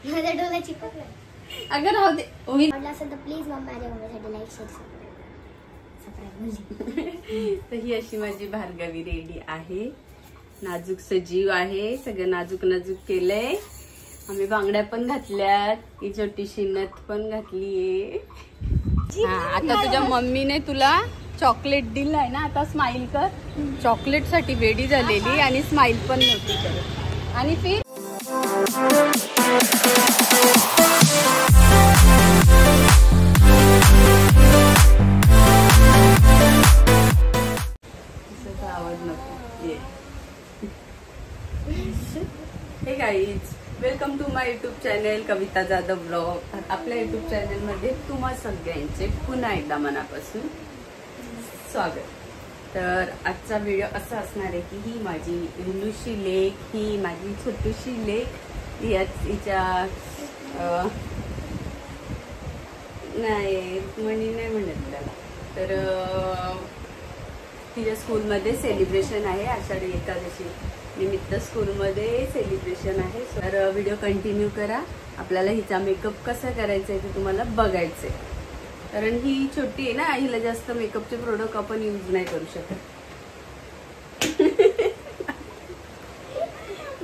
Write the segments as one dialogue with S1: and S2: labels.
S1: माझ्या डोला चिपकला.
S2: अगं राहू दे.
S1: आवडला असेल तर प्लीज मग माझ्या मम्मीसाठी लाईक शेअर सबस्क्राईब.
S2: तर ही अशी माझी भार्गवी रेडी आहे. नाजूक सजीव आहे. सगळं नाजूक नाजूक केलंय. आम्ही बांगड्या पण घातल्यात. ही छोटीशी नथ पण घातलीये. हा, आता तुझ्या मम्मीने तुला चॉकलेट दिलाय ना. आता स्माइल कर. चॉकलेट साठी वेडी झालेली आणि स्माइल पण नव्हती करत. आणि फिर आवाज नको. Hey guys, welcome to my YouTube channel Kavita Jadhav blog. आपल्या युट्यूब चॅनल मध्ये तुम्हा सगळ्यांचे पुन्हा एकदा मनापासून स्वागत. तर आजचा व्हिडिओ असा असणार आहे की ही माझी इल्लूशी लेक, ही माझी छोटीशी लेक. हिच्या नाही म्हणी नाही म्हणत त्याला. तर तिच्या स्कूलमध्ये सेलिब्रेशन आहे. आषाढी एकादशी निमित्त स्कूलमध्ये सेलिब्रेशन आहे. तर व्हिडिओ कंटिन्यू करा. आपल्याला हिचा मेकअप कसा करायचा आहे ते तुम्हाला बघायचंय. कारण ही छोटी आहे ना, हिला जास्त मेकअपचे प्रोडक्ट आपण यूज नाही करू शकत.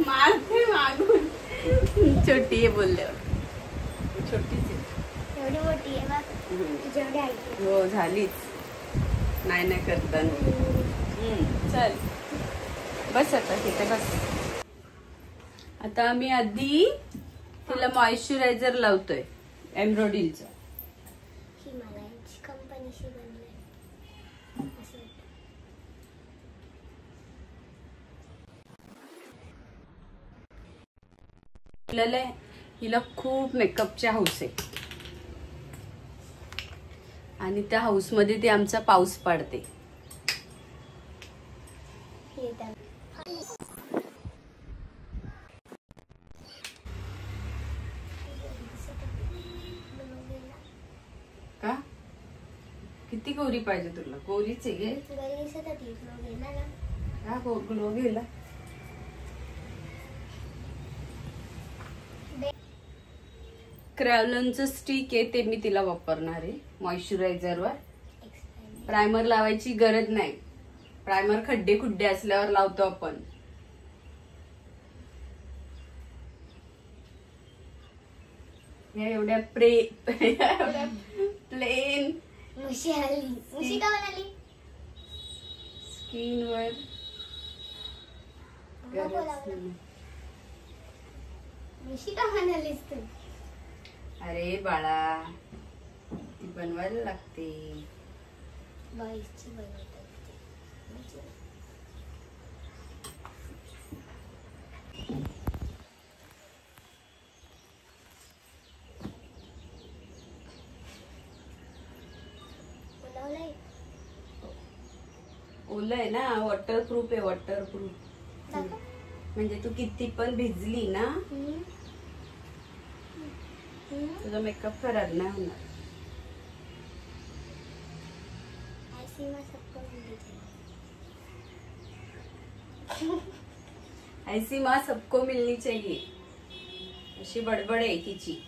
S2: मागून छोटी आहे बोलल्यावर. छोटीच आहे.
S1: एवढी मोठी आहे बघ. जेवढी आहे
S2: हो झालीच. नाही करताना. चल बस आता तिथे बस. आता आम्ही आधी तिला मॉइश्चरायझर लावतोय एम्ब्रॉयडरीचं.
S1: हिमालयाची कंपनीशी बनलंय.
S2: हिला खूप मेकअपची हाऊस आहे आणि त्या हाऊस मध्ये ती आमचा पाऊस पाडते. का किती गोरी पाहिजे तुला? गोरीच आहे ग्लो गेला. क्रॅव्हलनचं स्टिक आहे ते मी तिला वापरणार आहे मॉइश्चरायझर वर. प्रायमर लावायची गरज नाही. प्रायमर खड्डे खुड्डे असल्यावर लावतो आपण. एवढ्या प्लेन
S1: मुशी आली. मुशी का आली
S2: स्किन वर
S1: मुशी का म्हणालीस तू?
S2: अरे बाळा ती बनवायला लागते.
S1: बाईची बनवतात.
S2: ओलं आहे ना, वॉटरप्रूफ आहे. वॉटरप्रूफ म्हणजे तू किती पण भिजली ना तुझा मेकअप खराब नाही होणार. ऐसी माँ सबको मिलनी चाहिए अशी बडबड आहे तिची.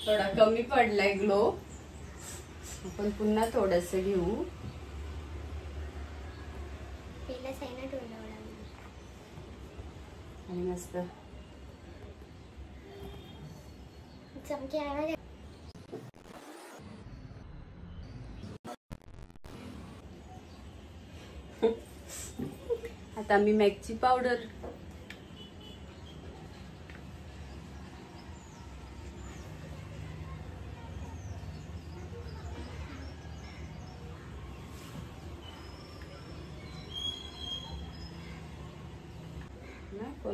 S2: थोडा कमी पडलाय ग्लो. आपण पुन्हा थोडस घेऊ. आणि मस्त
S1: चमचे आहे.
S2: आता मी मॅकची पावडर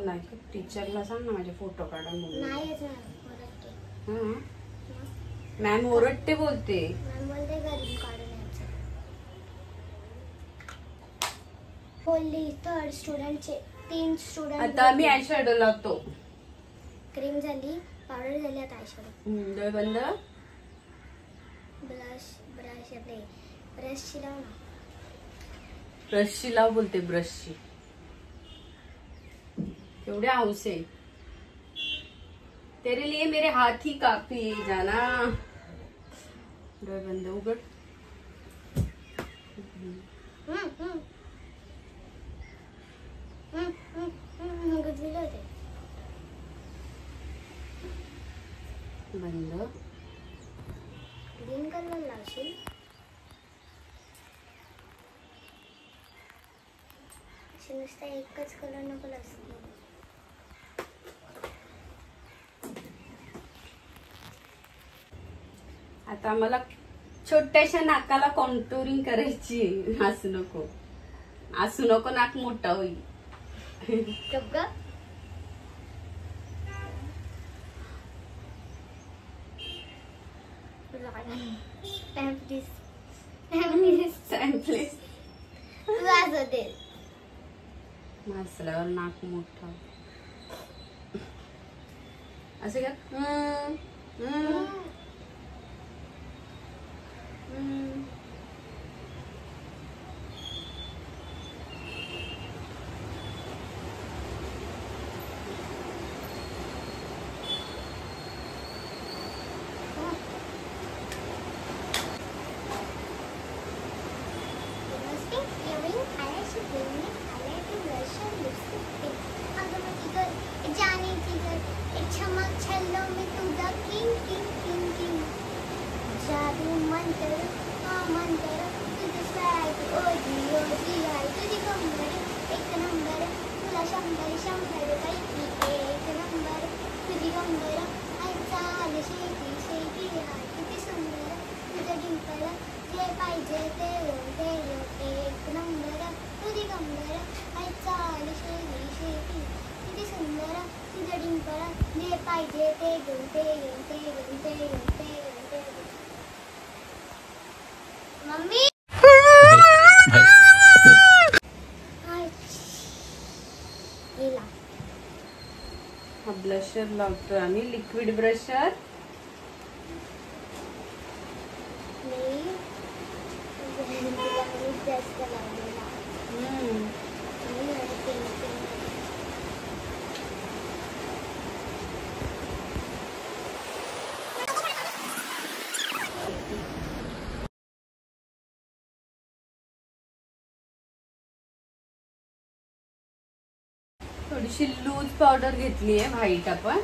S2: नाही टीचरला सांग ना माझे फोटो काढा म्हणून. मॅम ओरडते बोलते.
S1: बोलली तर स्टुडंटचे 3 स्टुडंट.
S2: आता मी आय शॅडो लावतो.
S1: क्रीम झाली, पावडर झाली, आता आय शॅडो.
S2: डोळे बंद.
S1: ब्रशची लाव ना.
S2: ब्रशची लाव बोलते, ब्रशची. एवढे हौस आहे. तेरे लिए मेरे हाथ ही काफी है जाना. डोळे बंद, उघड.
S1: गुजलेलं होते.
S2: बंद.
S1: ग्रीन कलर लावशील. नुसता एकच कलर नको असतो.
S2: आता मला छोट्याशा नाकाला कॉन्टोरिंग करायची. असू नको, असू नको, नाक मोठा होईल. मासल्यावर नाक मोठा असं का?
S1: मम्मी
S2: हा ब्लशर लावतोय आम्ही, लिक्विड ब्रशर. थोडीशी लूज पावडर घेतली आहे, व्हाईट. आपण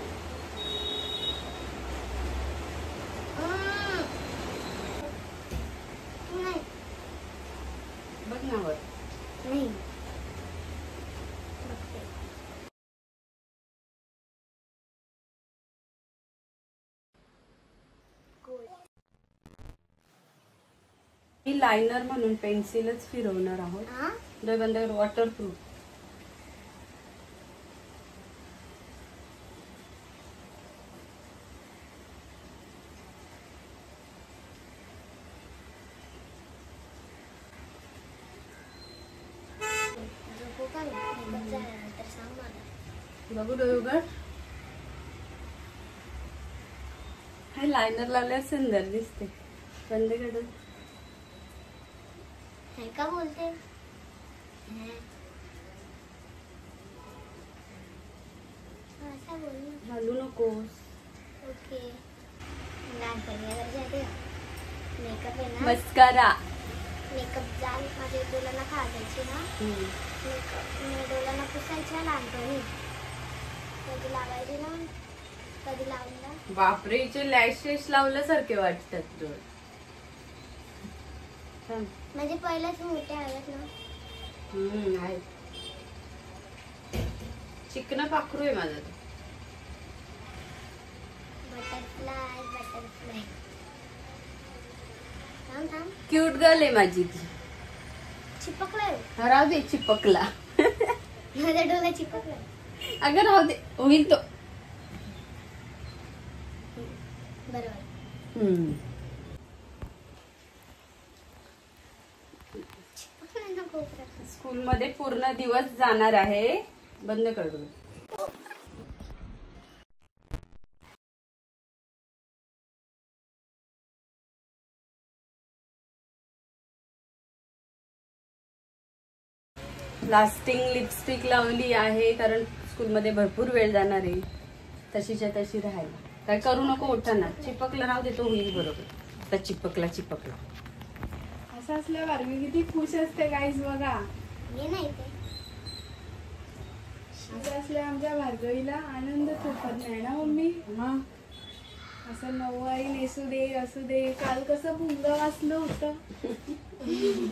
S2: बघ ना वर.
S1: नाही
S2: मी लायनर म्हणून पेन्सिलच फिरवणार आहोत. डोळे बंद कर. वॉटरप्रूफ. बघू डोळे उघड. हे लायनर लावल्यावर सुंदर दिसते. बंद कर.
S1: का बोलते?
S2: घालू नकोस.
S1: ओके. मेकअप आहे ना,
S2: मस्कारा.
S1: मेकअप जाल माझ्या डोळ्यांना खाजायची ना. मेकअप डोळ्यांना पुसायच्या लहानपणी. कधी लावायची ना, कधी लावला.
S2: बापरे, हिचे लॅशेस लावल्यासारखे वाटतात डोळे.
S1: म्हणजे पहिल्याच मोठे आहेत ना.
S2: आहेत. चिकन पाखरू आहे माझं.
S1: Butterfly butterfly. थांब थांब.
S2: क्यूट गर्ल आहे माझी ती.
S1: चिपकलाय.
S2: राहू दे, चिपकला.
S1: माझ्या डोळा चिपकलाय.
S2: अगं राहू दे, होईल तो.
S1: बरोबर.
S2: स्कूल मध्ये पूर्ण दिवस जाणार आहे. बंद कर दो. लास्टिंग लिपस्टिक लावली आहे कारण स्कूलमध्ये भरपूर वेळ जाणार आहे. तशीच्या तशी राहायला काय करू नको. उठाना चिपकला राहू दे, तो होईल बरोबर. आता चिपकला
S3: असं असलं बारवी किती खुश असते गाईस बघा.
S1: हे नाही ते
S3: असं असलं आमच्या भार्गवीला आनंद थोपत नाही ना मम्मी.
S2: मग
S3: असं नऊवारी नेसू दे असू दे. काल कसं भुंग वाचलं होतं.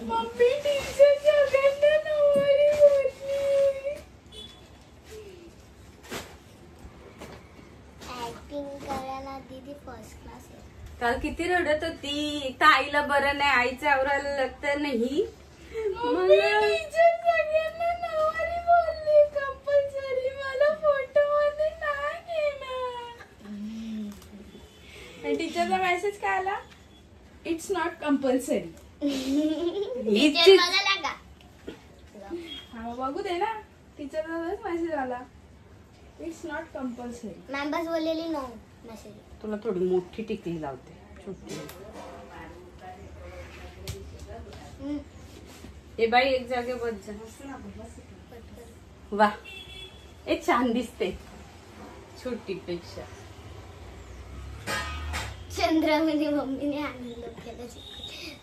S3: मम्मी टीचर सगळ्यांना नऊवारी होती.
S1: ऍक्टिंग करायला दीदी फर्स्ट क्लास आहे.
S2: काल किती रडत होती. तर आईला बरं नाही, आईचं आवरायला लागतं नाही.
S3: मम्मी टीचर सगळ्यांना नऊवारी बोलली कंपल्सरी. मला फोटो मध्ये नाही येणार. आणि टीचरचा मेसेज काय आला? It's not compulsory.
S1: टीचर बघायला का?
S3: हा बघू दे ना. टीचरचा मेसेज आला इट्स नॉट कंपल्सरी.
S1: मॅम बस बोललेली नो मेसेज.
S2: तुला थोडी मोठी टिकली लावते, छोटी. ए बाई एक जागे बस जा. वा एक छान दिसते छोटी पेक्षा.
S1: चंद्रामध्ये मम्मीने आनंद केला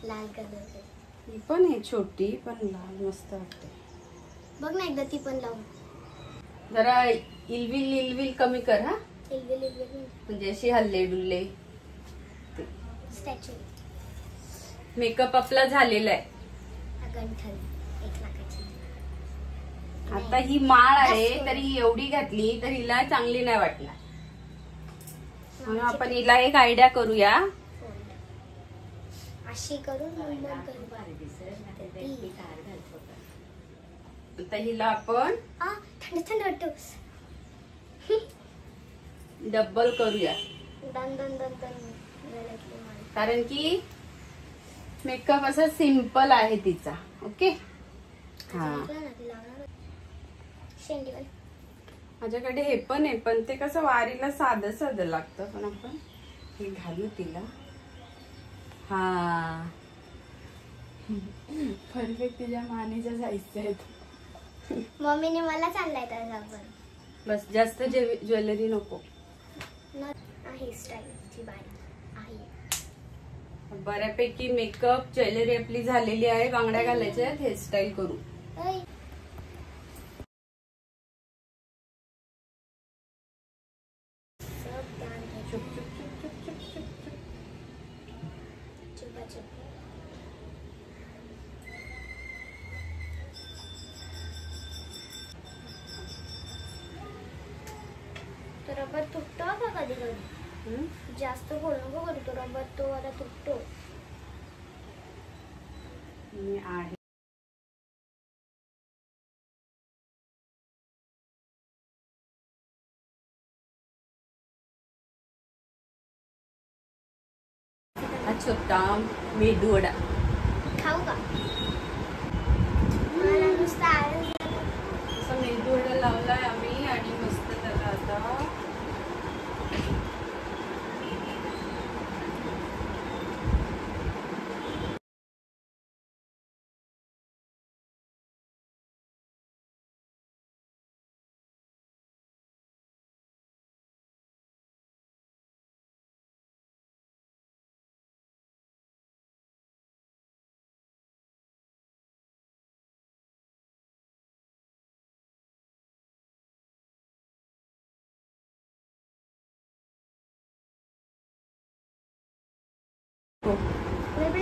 S1: लाल कलर.
S2: ही पण आहे छोटी पण लाल मस्त वाटते.
S1: बघ ना एकदा ती पण लावून.
S2: जरा इलविल कमी कर. हा म्हणजे अशी हल्ले डुल्ले.
S1: स्टॅच्यू.
S2: मेकअप आपला झालेला आहे.
S1: गंठन 1 लाखाची.
S2: आता ही माळ आहे तरी एवढी घातली तर हिला चांगली नाही वाटणार. म्हणून आपण हिला एक आयडिया करूया.
S1: अशी करून
S2: आता हिला आपण
S1: थंड थंड वाटतो.
S2: डबल करूया
S1: दन दन दन दन.
S2: कारण की मेकअप असा सिंपल आहे तिचा. ओके. हा माझ्याकडे हे पण आहे पण ते कसं वारीला साधं साधं लागतं. पण आपण हे घालू तिला. हा
S3: परफेक्ट तिच्या मानेच्या साईजचे आहेत.
S1: मम्मीने मला चाललाय तर आपण
S2: बस जास्त ज्वेलरी नको.
S1: हेअरस्टाईलची बाई आहे.
S2: बऱ्यापैकी मेकअप ज्वेलरी आपली झालेली आहे. बांगड्या घालायच्या आहेत. हेअरस्टाईल करू.
S1: तो रबर तुटतो का कधी कधी. जास्त फोड नको करू. तो रबर तो आता तुटतो.
S2: मी आहे छोटा मेदू वडा
S1: खाऊ का? मला नुसतं
S2: असा मेदू वडा लावलाय आम्ही आणि मस्त त्याला आता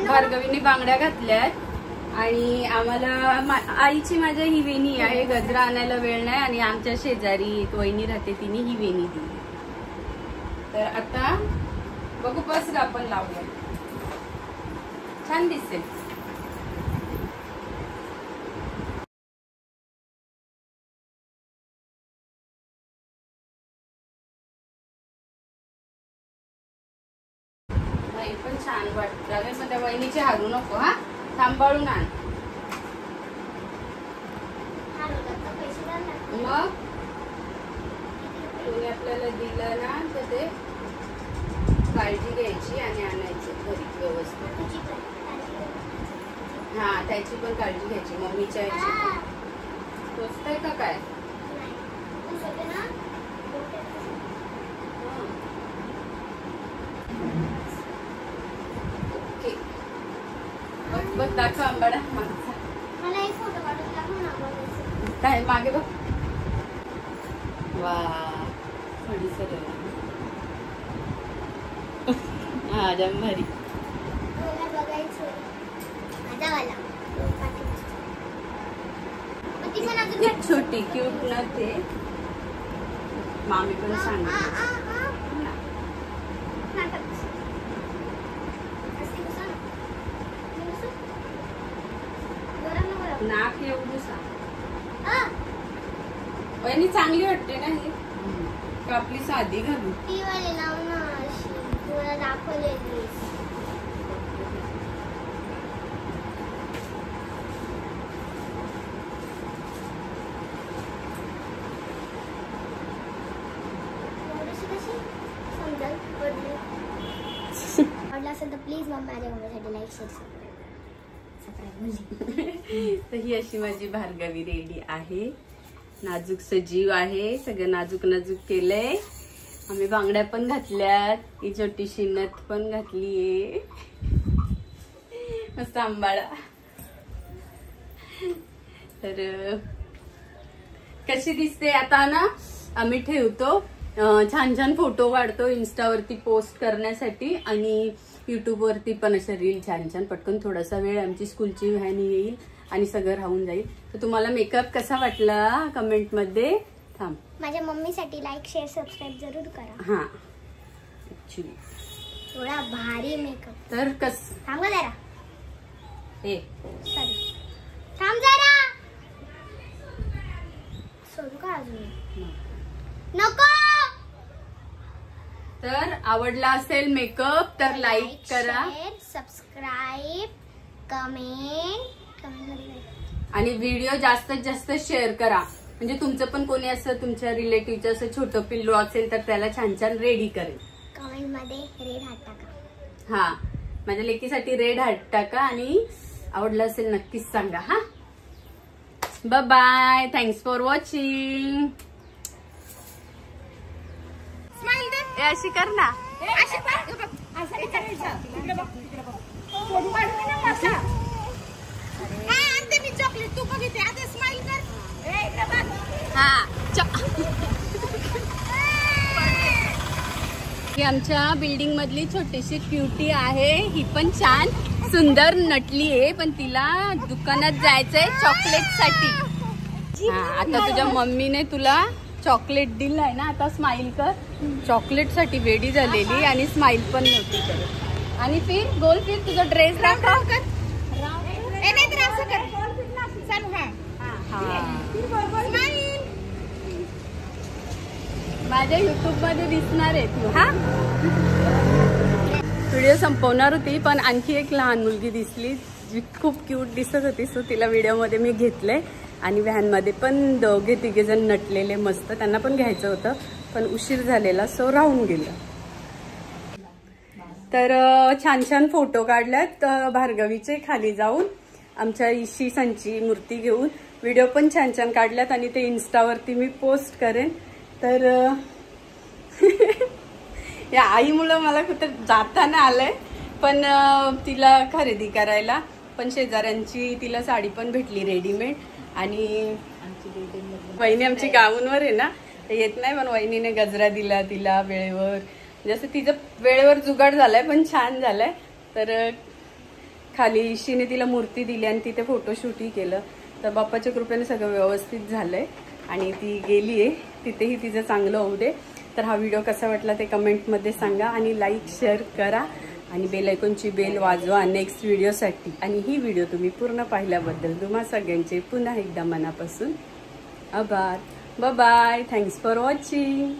S2: भार्गवीने बांगड्या घातल्यात आणि आम्हाला आईची माझ्या ही वेणी आहे. गजरा आणायला वेळ नाही आणि आमच्या शेजारी एक वहिनी राहते तिने ही वेणी दिली. तर आता बघू बस ग आपण लावूया. छान दिसेल. नाही पण छान वाटतं. पण त्या वहिनीचे हारू नको. हा सांभाळून आण.
S1: पैसे द्यायला लागतात.
S2: मग कोणी आपल्याला दिलं ना तर ते काळजी घ्यायची आणि आणायचं घरी व्यवस्थित. हा त्याची पण काळजी घ्यायची, मम्मीच्या याची. टोचतंय का काय? ओके बघ दाखव आंबाडा मागचा.
S1: मला एक फोटो काढून दाखव ना.
S2: काय मागे बघ. वा थोडी सर हा जाम भारी.
S1: मला बघायचं माझा वाला
S2: एक छोटी क्यूट ना ते मामी पण सांगितलं. नाक एवढं सांग. वहिनी चांगली वाटते ना ही का आपली साधी घालू?
S1: ती वाली लाव ना अशी तुला दाखवलेली. आवडला असेल तर प्लीज माझ्या मम्मीसाठी लाईक शेअर सबस्क्राईब.
S2: तर ही अशी माझी भार्गवी रेडी आहे. नाजूक सजीव आहे. सगळं नाजूक नाजूक केलंय. आम्ही बांगड्या पण घातल्यात. ही छोटीशी नथ पण घातलीये. मस्त आंबाळा. तर कशी दिसते आता ना आम्ही ठेवतो. छान छान फोटो काढतो इन्स्टावरती पोस्ट करण्यासाठी आणि युट्यूब वरती पण असं रील छान छान. पटकन थोडासा वेळ आमची स्कूलची व्हॅन येईल आणि सगळं राहून जाईल. तर तुम्हाला मेकअप कसा वाटला कमेंट मध्ये थांब.
S1: माझ्या मम्मीसाठी लाईक शेअर सबस्क्राईब जरूर करा.
S2: हा ऍक्च्युली
S1: थोडा भारी मेकअप.
S2: तर कस
S1: थांब जरा.
S2: ए
S1: सॉरी थांब जरा. सोडू का अजून? नको.
S2: तर आवडला असेल मेकअप तर लाईक करा,
S1: सबस्क्राईब, कमेंट
S2: आणि व्हिडिओ जास्तीत जास्त शेअर करा. म्हणजे तुमचं पण कोणी असं तुमच्या रिलेटिव्हचं असं छोटं पिल्लू असेल तर त्याला छान छान रेडी करेल.
S1: कमेंट मध्ये रेड हार्ट टाका.
S2: हा माझ्या लेकीसाठी रेड हार्ट टाका आणि आवडलं असेल नक्कीच सांगा. हा bye bye. Thanks for watching. अशी कर ना.
S3: चॉकलेट तू बघितले आता स्माइल कर.
S2: हा ही आमच्या बिल्डिंग मधली छोटीशी क्यूटी आहे. ही पण छान सुंदर नटली आहे पण तिला दुकानात जायचंय चॉकलेट साठी. हा आता तुझ्या मम्मीने तुला चॉकलेट दिलाय ना. आता स्माइल कर. चॉकलेट साठी वेडी झालेली आणि स्माइल पण नव्हती करत. आणि फिर गोल फिर तुझा ड्रेस दाखव. माझ्या युट्यूब मध्ये दिसणार आहे तू. हा व्हिडिओ संपवणार होती पण आणखी एक लहान मुलगी दिसली जी खूप क्यूट दिसत होती. सो तिला व्हिडिओ मध्ये मी घेतलंय. आणि व्हॅन मध्ये पण दोघे तिघे जण नटलेले मस्त. त्यांना पण घ्यायचं होतं पण उशीर झालेला सो राहून गेलं. तर छान छान फोटो काढल्यात भार्गवीचे खाली जाऊन आमच्या इशिसांची मूर्ती घेऊन. व्हिडिओ पण छान छान काढल्यात आणि ते इन्स्टावरती मी पोस्ट करेन. तर या आईमुळं मला कुठं जाताना आलंय पण तिला खरेदी करायला. पण शेजाऱ्यांची तिला साडी पण भेटली रेडीमेड. आणि वहिनी आमची गाऊनवर आहे ना येत नाही पण वहिनीने गजरा दिला तिला वेळेवर. जसं तिचं वेळेवर जुगाड झालाय पण छान झालाय. तर खाली इशीने तिला मूर्ती दिली आणि तिथे फोटोशूटही केलं. तर बाप्पाच्या कृपेने सगळं व्यवस्थित झालंय आणि ती गेलीये. तिथेही तिचं चांगलं होऊ दे. तर हा व्हिडिओ कसा वाटला ते कमेंटमध्ये सांगा आणि लाईक शेअर करा आणि बेल आयकॉनची बेल वाजवा नेक्स्ट व्हिडिओसाठी. आणि ही व्हिडिओ तुम्ही पूर्ण पाहिल्याबद्दल तुम्हा सगळ्यांचे पुन्हा एकदा मनापासून आभार. Bye bye. Thanks for watching.